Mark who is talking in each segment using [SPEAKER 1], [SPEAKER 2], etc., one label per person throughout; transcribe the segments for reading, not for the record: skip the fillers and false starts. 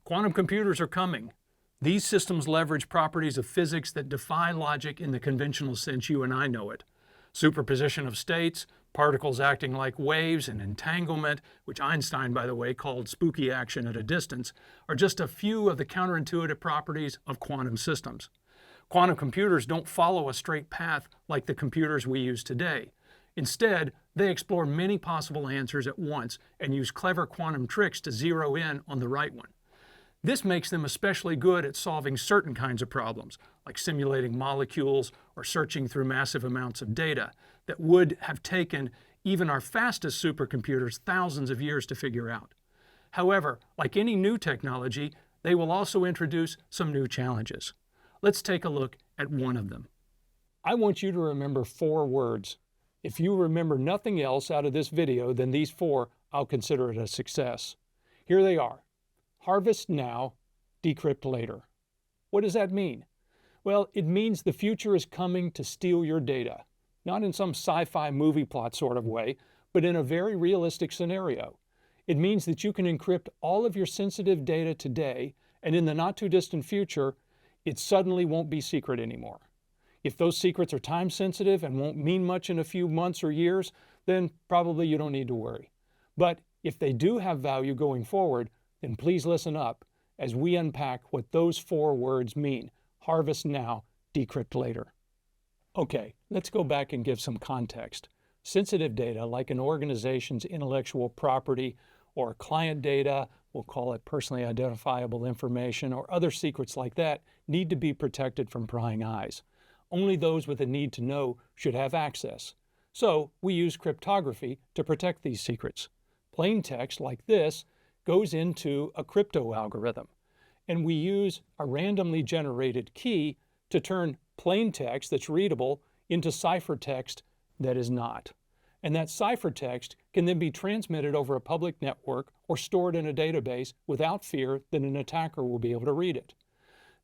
[SPEAKER 1] Quantum computers are coming. These systems leverage properties of physics that defy logic in the conventional sense you and I know it. Superposition of states, particles acting like waves, and entanglement, which Einstein, by the way, called spooky action at a distance, are just a few of the counterintuitive properties of quantum systems. Quantum computers don't follow a straight path like the computers we use today. Instead, they explore many possible answers at once and use clever quantum tricks to zero in on the right one. This makes them especially good at solving certain kinds of problems, like simulating molecules or searching through massive amounts of data that would have taken even our fastest supercomputers thousands of years to figure out. However, like any new technology, they will also introduce some new challenges. Let's take a look at one of them. I want you to remember 4 words. If you remember nothing else out of this video than these 4, I'll consider it a success. Here they are. Harvest now, decrypt later. What does that mean? Well, it means the future is coming to steal your data. Not in some sci-fi movie plot sort of way, but in a very realistic scenario. It means that you can encrypt all of your sensitive data today, and in the not-too-distant future, it suddenly won't be secret anymore. If those secrets are time-sensitive and won't mean much in a few months or years, then probably you don't need to worry. But if they do have value going forward, then please listen up as we unpack what those 4 words mean. Harvest now, decrypt later. Okay, let's go back and give some context. Sensitive data, like an organization's intellectual property or client data, we'll call it personally identifiable information, or other secrets like that, need to be protected from prying eyes. Only those with a need to know should have access. So we use cryptography to protect these secrets. Plain text like this goes into a crypto algorithm, and we use a randomly generated key to turn plain text that's readable into ciphertext that is not. And that ciphertext can then be transmitted over a public network or stored in a database without fear that an attacker will be able to read it.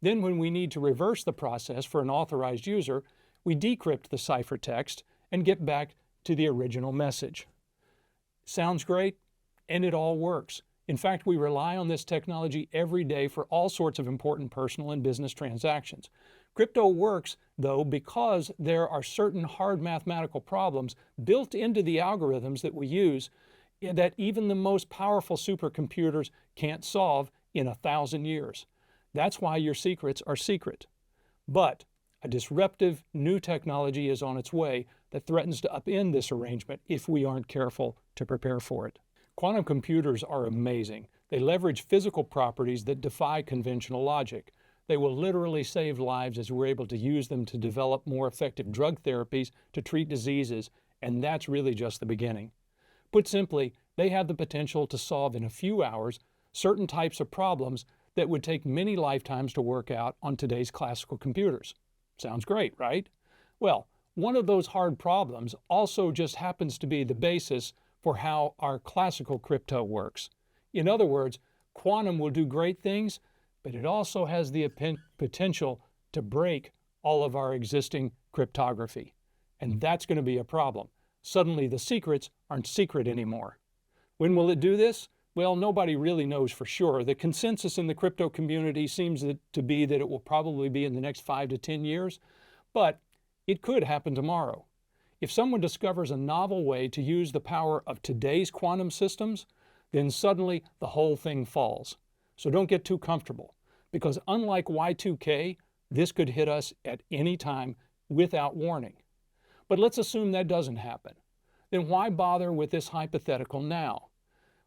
[SPEAKER 1] Then when we need to reverse the process for an authorized user, we decrypt the ciphertext and get back to the original message. Sounds great, and it all works. In fact, we rely on this technology every day for all sorts of important personal and business transactions. Crypto works, though, because there are certain hard mathematical problems built into the algorithms that we use that even the most powerful supercomputers can't solve in 1,000 years. That's why your secrets are secret. But a disruptive new technology is on its way that threatens to upend this arrangement if we aren't careful to prepare for it. Quantum computers are amazing. They leverage physical properties that defy conventional logic. They will literally save lives as we're able to use them to develop more effective drug therapies to treat diseases, and that's really just the beginning. Put simply, they have the potential to solve in a few hours certain types of problems that would take many lifetimes to work out on today's classical computers. Sounds great, right? Well, one of those hard problems also just happens to be the basis for how our classical crypto works. In other words, quantum will do great things, but it also has the potential to break all of our existing cryptography. And that's going to be a problem. Suddenly the secrets aren't secret anymore. When will it do this? Well, nobody really knows for sure. The consensus in the crypto community seems to be that it will probably be in the next 5 to 10 years, but it could happen tomorrow. If someone discovers a novel way to use the power of today's quantum systems, then suddenly the whole thing falls. So don't get too comfortable, because unlike Y2K, this could hit us at any time without warning. But let's assume that doesn't happen. Then why bother with this hypothetical now?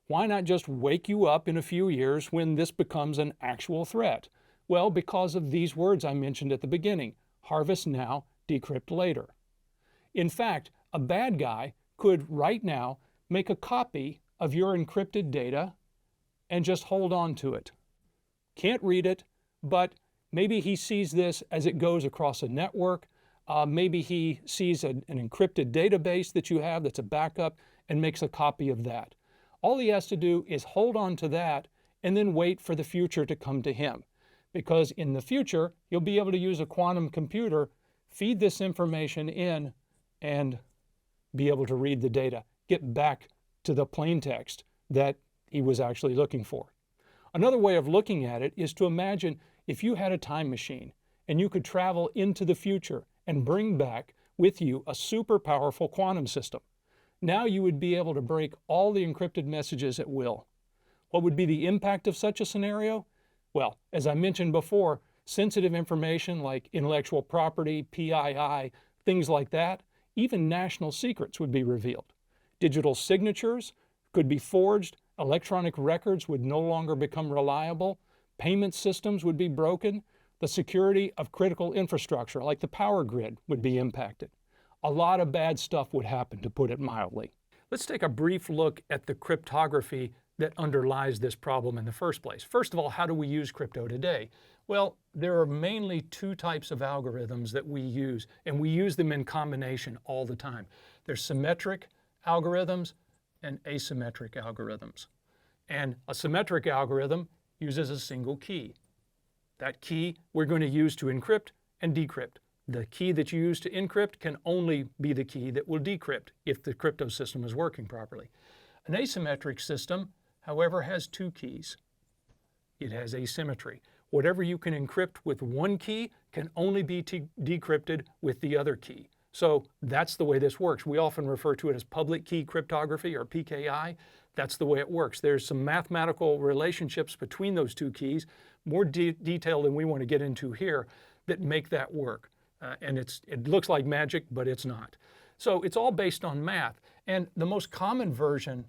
[SPEAKER 1] Why not just wake you up in a few years when this becomes an actual threat? Well, because of these words I mentioned at the beginning: harvest now, decrypt later. In fact, a bad guy could right now make a copy of your encrypted data and just hold on to it. Can't read it, but maybe he sees this as it goes across a network. Maybe he sees an encrypted database that you have that's a backup and makes a copy of that. All he has to do is hold on to that and then wait for the future to come to him. Because in the future, you'll be able to use a quantum computer, feed this information in, and be able to read the data, get back to the plain text that he was actually looking for. Another way of looking at it is to imagine if you had a time machine and you could travel into the future and bring back with you a super powerful quantum system. Now you would be able to break all the encrypted messages at will. What would be the impact of such a scenario? Well, as I mentioned before, sensitive information like intellectual property, PII, things like that, even national secrets would be revealed. Digital signatures could be forged, electronic records would no longer become reliable, payment systems would be broken, the security of critical infrastructure like the power grid would be impacted. A lot of bad stuff would happen, to put it mildly. Let's take a brief look at the cryptography that underlies this problem in the first place. First of all, how do we use crypto today? Well, there are mainly two types of algorithms that we use, and we use them in combination all the time. There's symmetric algorithms and asymmetric algorithms. And a symmetric algorithm uses a single key. That key we're going to use to encrypt and decrypt. The key that you use to encrypt can only be the key that will decrypt if the crypto system is working properly. An asymmetric system, however, has two keys. It has asymmetry. Whatever you can encrypt with one key can only be decrypted with the other key. So that's the way this works. We often refer to it as public key cryptography, or PKI. That's the way it works. There's some mathematical relationships between those two keys, more detail than we want to get into here, that make that work. And it looks like magic, but it's not. So it's all based on math. And the most common version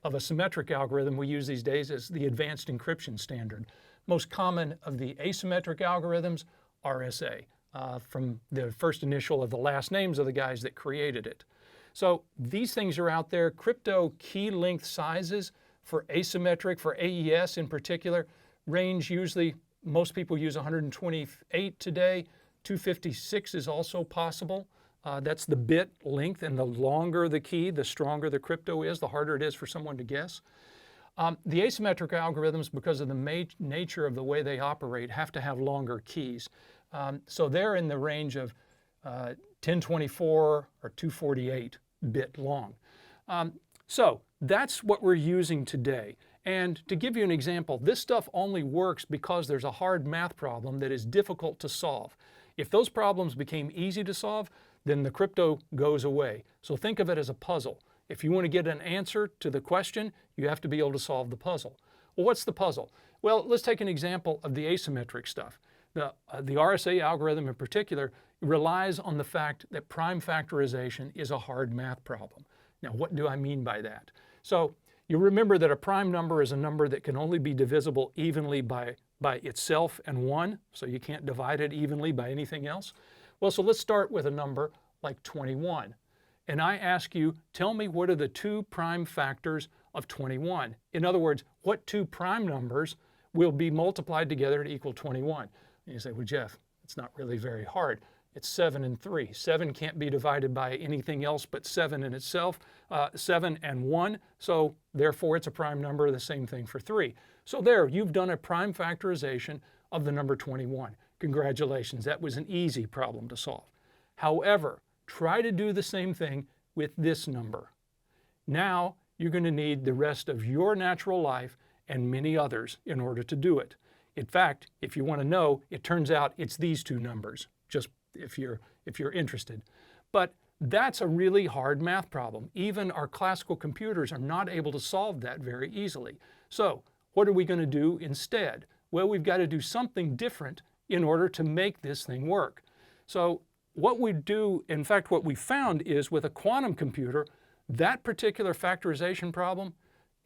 [SPEAKER 1] of a symmetric algorithm we use these days is the advanced encryption standard. Most common of the asymmetric algorithms, RSA, from the first initial of the last names of the guys that created it. So these things are out there. Crypto key length sizes for asymmetric, for AES in particular, range usually, most people use 128 today. 256 is also possible. That's the bit length, and the longer the key, the stronger the crypto is, the harder it is for someone to guess. The asymmetric algorithms, because of the nature of the way they operate, have to have longer keys. So they're in the range of 1024 or 248 bit long. So that's what we're using today. And to give you an example, this stuff only works because there's a hard math problem that is difficult to solve. If those problems became easy to solve, then the crypto goes away. So think of it as a puzzle. If you want to get an answer to the question, you have to be able to solve the puzzle. Well, what's the puzzle? Well, let's take an example of the asymmetric stuff. The RSA algorithm in particular relies on the fact that prime factorization is a hard math problem. Now, what do I mean by that? So you remember that a prime number is a number that can only be divisible evenly by itself and 1, so you can't divide it evenly by anything else. Well, so let's start with a number like 21. And I ask you, tell me what are the two prime factors of 21? In other words, what two prime numbers will be multiplied together to equal 21? And you say, well, Jeff, it's not really very hard. It's 7 and 3. 7 can't be divided by anything else but 7 in itself, 7 and 1, so therefore it's a prime number, the same thing for 3. So there, you've done a prime factorization of the number 21. Congratulations, that was an easy problem to solve. However, try to do the same thing with this number. Now, you're going to need the rest of your natural life and many others in order to do it. In fact, if you want to know, it turns out it's these two numbers, just if you're interested. But that's a really hard math problem. Even our classical computers are not able to solve that very easily. So what are we going to do instead? Well, we've got to do something different in order to make this thing work. So what we do, in fact, what we found is with a quantum computer, that particular factorization problem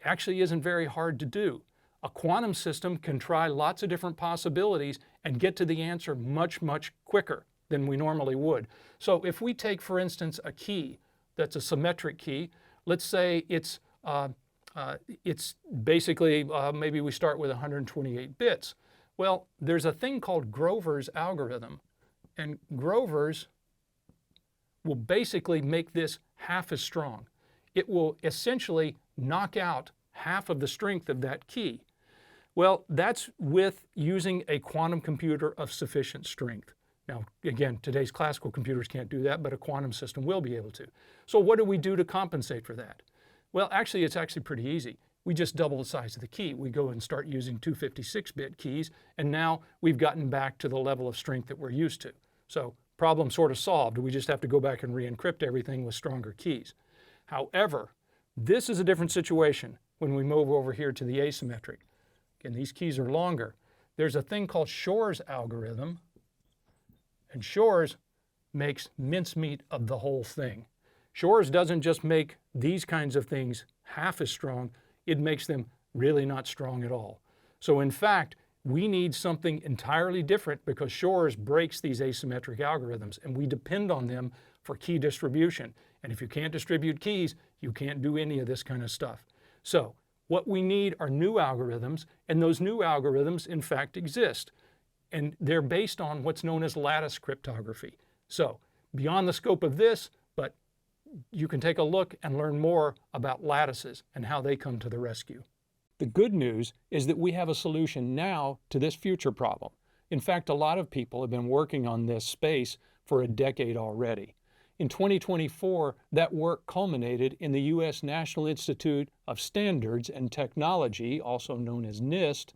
[SPEAKER 1] actually isn't very hard to do. A quantum system can try lots of different possibilities and get to the answer much, much quicker than we normally would. So if we take, for instance, a key that's a symmetric key, let's say it's basically, maybe we start with 128 bits. Well, there's a thing called Grover's algorithm, and Grover's will basically make this half as strong. It will essentially knock out half of the strength of that key. Well, that's with using a quantum computer of sufficient strength. Now, again, today's classical computers can't do that, but a quantum system will be able to. So what do we do to compensate for that? Well, actually, it's actually pretty easy. we just double the size of the key. We go and start using 256-bit keys, and now we've gotten back to the level of strength that we're used to. So problem sort of solved. We just have to go back and re-encrypt everything with stronger keys. However, this is a different situation when we move over here to the asymmetric. Again, these keys are longer. There's a thing called Shor's algorithm, and Shor's makes mincemeat of the whole thing. Shor's doesn't just make these kinds of things half as strong, it makes them really not strong at all. So in fact, we need something entirely different because Shor's breaks these asymmetric algorithms, and we depend on them for key distribution. And if you can't distribute keys, you can't do any of this kind of stuff. So what we need are new algorithms, and those new algorithms in fact exist. And they're based on what's known as lattice cryptography. So beyond the scope of this, but you can take a look and learn more about lattices and how they come to the rescue. The good news is that we have a solution now to this future problem. In fact, a lot of people have been working on this space for a decade already. In 2024, that work culminated in the U.S. National Institute of Standards and Technology, also known as NIST,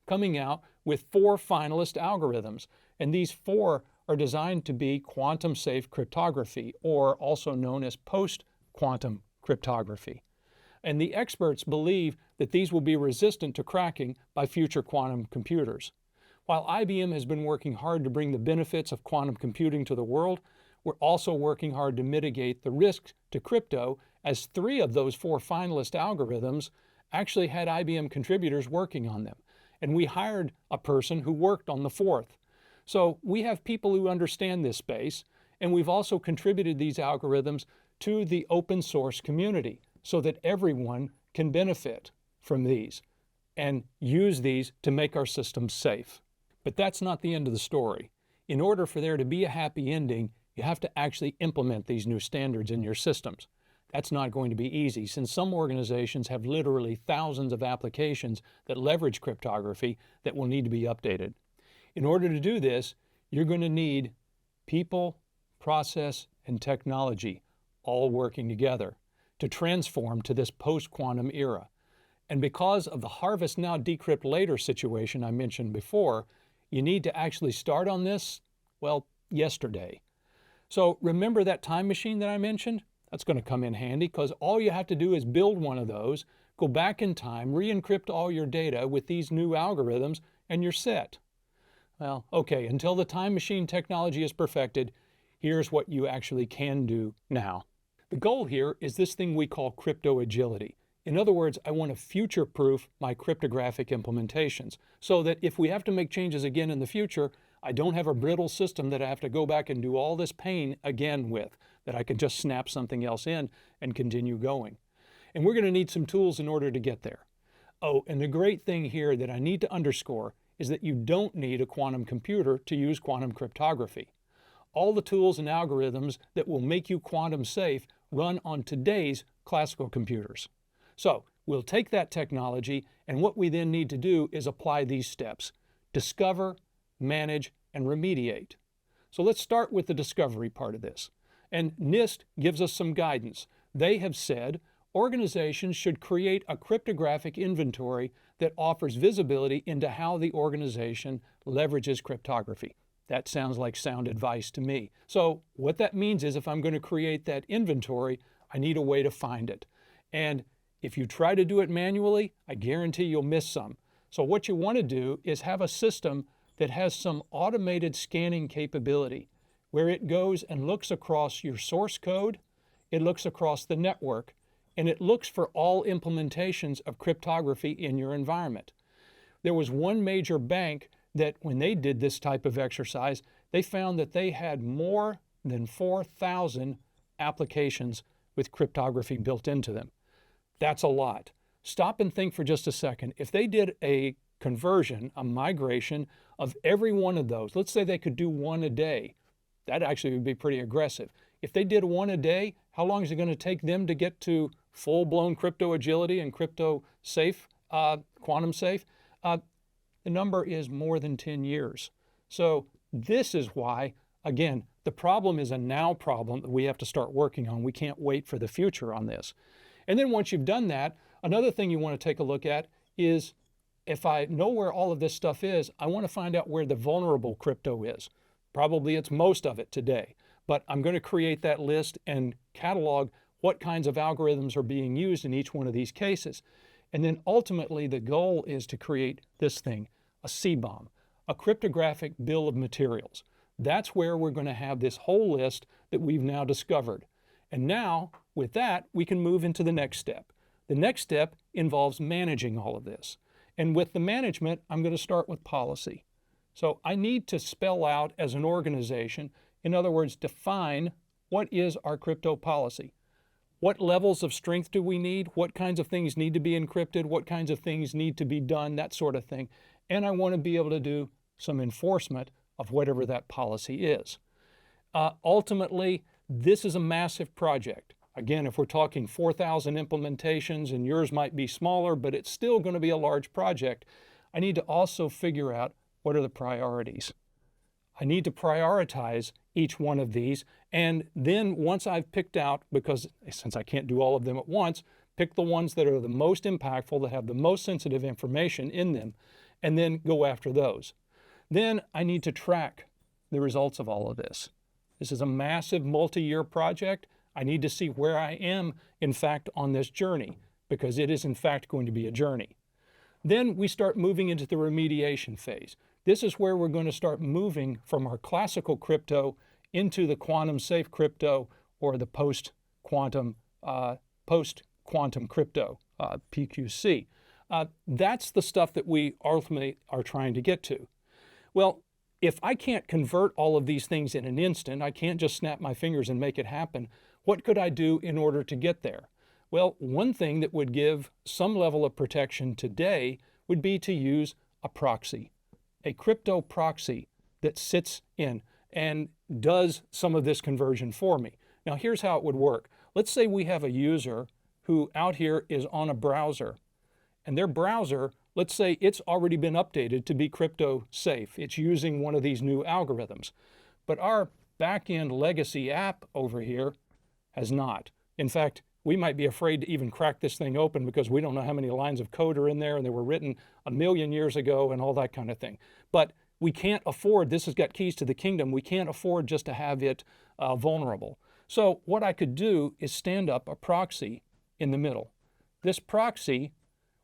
[SPEAKER 1] coming out with 4 finalist algorithms. And these 4 are designed to be quantum-safe cryptography, or also known as post-quantum cryptography. And the experts believe that these will be resistant to cracking by future quantum computers. While IBM has been working hard to bring the benefits of quantum computing to the world, we're also working hard to mitigate the risks to crypto, as 3 of those 4 finalist algorithms actually had IBM contributors working on them. And we hired a person who worked on the 4th. So we have people who understand this space, and we've also contributed these algorithms to the open source community so that everyone can benefit from these and use these to make our systems safe. But that's not the end of the story. In order for there to be a happy ending, you have to actually implement these new standards in your systems. That's not going to be easy, since some organizations have literally thousands of applications that leverage cryptography that will need to be updated. In order to do this, you're going to need people, process, and technology all working together to transform to this post-quantum era. And because of the Harvest Now, Decrypt Later situation I mentioned before, you need to actually start on this, well, yesterday. So remember that time machine that I mentioned? That's going to come in handy, because all you have to do is build one of those, go back in time, re-encrypt all your data with these new algorithms, and you're set. Well, okay, until the time machine technology is perfected, here's what you actually can do now. The goal here is this thing we call crypto agility. In other words, I want to future-proof my cryptographic implementations so that if we have to make changes again in the future, I don't have a brittle system that I have to go back and do all this pain again with, that I can just snap something else in and continue going. And we're going to need some tools in order to get there. Oh, and the great thing here that I need to underscore is that you don't need a quantum computer to use quantum cryptography. All the tools and algorithms that will make you quantum safe run on today's classical computers. So we'll take that technology, and what we then need to do is apply these steps: discover, manage, and remediate. So let's start with the discovery part of this. And NIST gives us some guidance. They have said organizations should create a cryptographic inventory that offers visibility into how the organization leverages cryptography. That sounds like sound advice to me. So what that means is, if I'm going to create that inventory, I need a way to find it. And if you try to do it manually, I guarantee you'll miss some. So what you want to do is have a system that has some automated scanning capability, where it goes and looks across your source code, it looks across the network, and it looks for all implementations of cryptography in your environment. There was one major bank that, when they did this type of exercise, they found that they had more than 4,000 applications with cryptography built into them. That's a lot. Stop and think for just a second. If they did a conversion, a migration of every one of those, let's say they could do one a day, that actually would be pretty aggressive. If they did one a day, how long is it going to take them to get to full-blown crypto agility and crypto safe, quantum safe? The number is more than 10 years. So this is why, again, the problem is a now problem that we have to start working on. We can't wait for the future on this. And then once you've done that, Another thing you want to take a look at is, if I know where all of this stuff is, I want to find out where the vulnerable crypto is. Probably it's most of it today, but I'm going to create that list and catalog what kinds of algorithms are being used in each one of these cases. And then ultimately the goal is to create this thing, a CBOM, a cryptographic bill of materials. That's where we're going to have this whole list that we've now discovered. And now with that, we can move into the next step. The next step involves managing all of this. And with the management, I'm going to start with policy. So I need to spell out as an organization, in other words, define what is our crypto policy. What levels of strength do we need? What kinds of things need to be encrypted? What kinds of things need to be done? That sort of thing. And I want to be able to do some enforcement of whatever that policy is. Ultimately, this is a massive project. Again, if we're talking 4,000 implementations and yours might be smaller, but it's still going to be a large project, I need to also figure out what are the priorities. I need to prioritize each one of these, and then once I've picked out, because since I can't do all of them at once, pick the ones that are the most impactful, that have the most sensitive information in them, and then go after those. Then I need to track the results of all of this. This is a massive multi-year project. I need to see where I am, in fact, on this journey, because it is, in fact, going to be a journey. Then we start moving into the remediation phase. This is where we're going to start moving from our classical crypto into the quantum safe crypto, or the post-quantum crypto, PQC. That's the stuff that we ultimately are trying to get to. Well, if I can't convert all of these things in an instant, I can't just snap my fingers and make it happen, what could I do in order to get there? Well, one thing that would give some level of protection today would be to use a proxy, a crypto proxy that sits in and does some of this conversion for me. Now, here's how it would work. Let's say we have a user who out here is on a browser, and their browser, let's say it's already been updated to be crypto safe. It's using one of these new algorithms. But our back-end legacy app over here has not. In fact, we might be afraid to even crack this thing open because we don't know how many lines of code are in there, and they were written 1,000,000 years ago and all that kind of thing. But we can't afford, this has got keys to the kingdom, we can't afford just to have it vulnerable. So what I could do is stand up a proxy in the middle. This proxy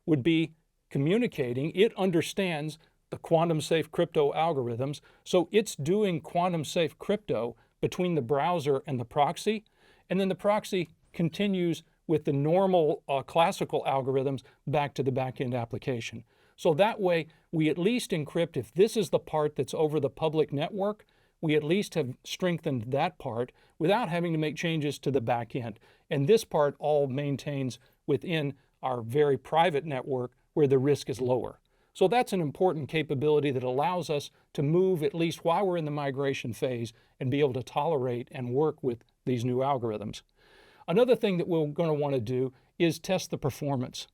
[SPEAKER 1] would be communicating, it understands the quantum safe crypto algorithms, so it's doing quantum safe crypto between the browser and the proxy, and then the proxy continues with the normal classical algorithms back to the back-end application. So that way, we at least encrypt, if this is the part that's over the public network, we at least have strengthened that part without having to make changes to the back end. And this part all maintains within our very private network where the risk is lower. So that's an important capability that allows us to move, at least while we're in the migration phase, and be able to tolerate and work with these new algorithms. Another thing that we're going to want to do is test the performance.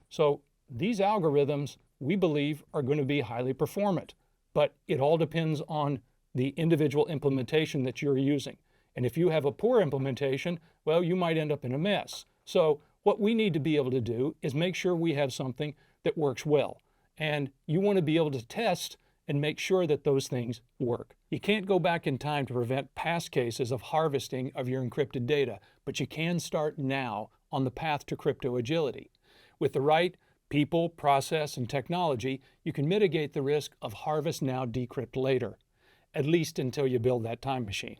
[SPEAKER 1] So these algorithms, we believe, are going to be highly performant, but it all depends on the individual implementation that you're using. And if you have a poor implementation, well, you might end up in a mess. So what we need to be able to do is make sure we have something that works well. And you want to be able to test and make sure that those things work. You can't go back in time to prevent past cases of harvesting of your encrypted data, but you can start now on the path to crypto agility. With the right people, process, and technology, you can mitigate the risk of harvest now, decrypt later, at least until you build that time machine.